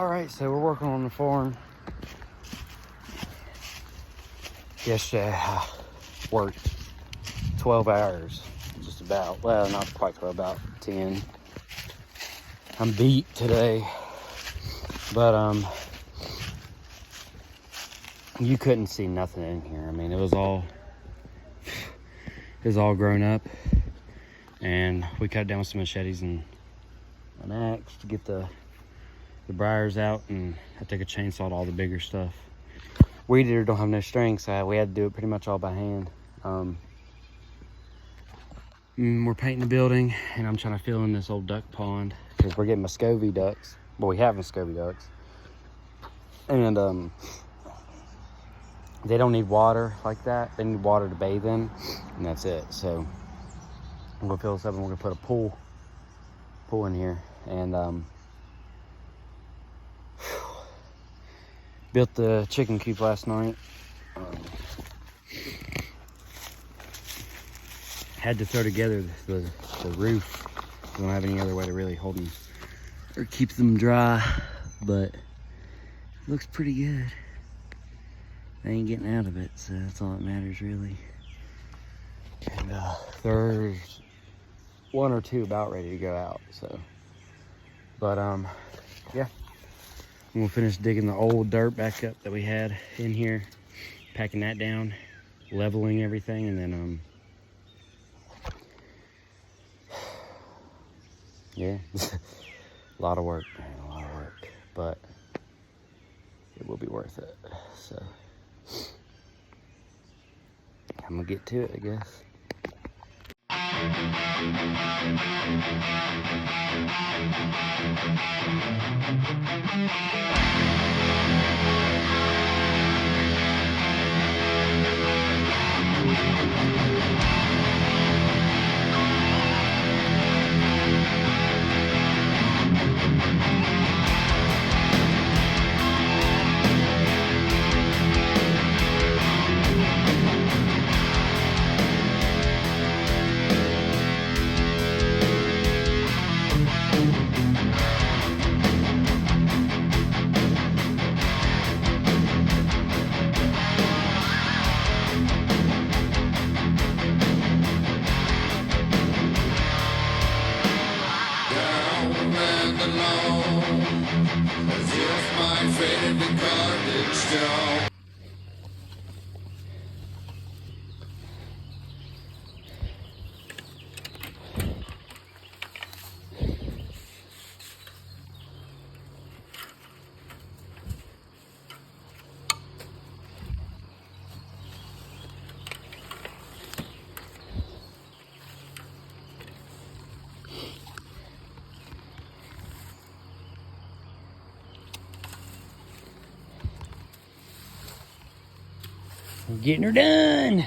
All right, so we're working on the farm. Yesterday I worked 12 hours, just about. Well, not quite 12, about 10. I'm beat today, but you couldn't see nothing in here. I mean, it was all grown up, and we cut down with some machetes and an axe to get the briars out, and I took a chainsaw to all the bigger stuff. Weed eater don't have no strength, so we had to do it pretty much all by hand. We're painting the building, and I'm trying to fill in this old duck pond because we're getting Muscovy ducks. Well, we have Muscovy ducks, and they don't need water like that. They need water to bathe in, and that's it. So I'm gonna fill this up, and we're gonna put a pool in here, and built the chicken coop last night. Had to throw together the roof. We don't have any other way to really hold them or keep them dry, but it looks pretty good. They ain't getting out of it, so that's all that matters really. And there's one or two about ready to go out, so. But yeah. I'm gonna finish digging the old dirt back up that we had in here, packing that down, leveling everything, and then yeah, a lot of work, man, a lot of work, but it will be worth it. So I'm gonna get to it, I guess. As if my faded cartage stone. We're getting her done.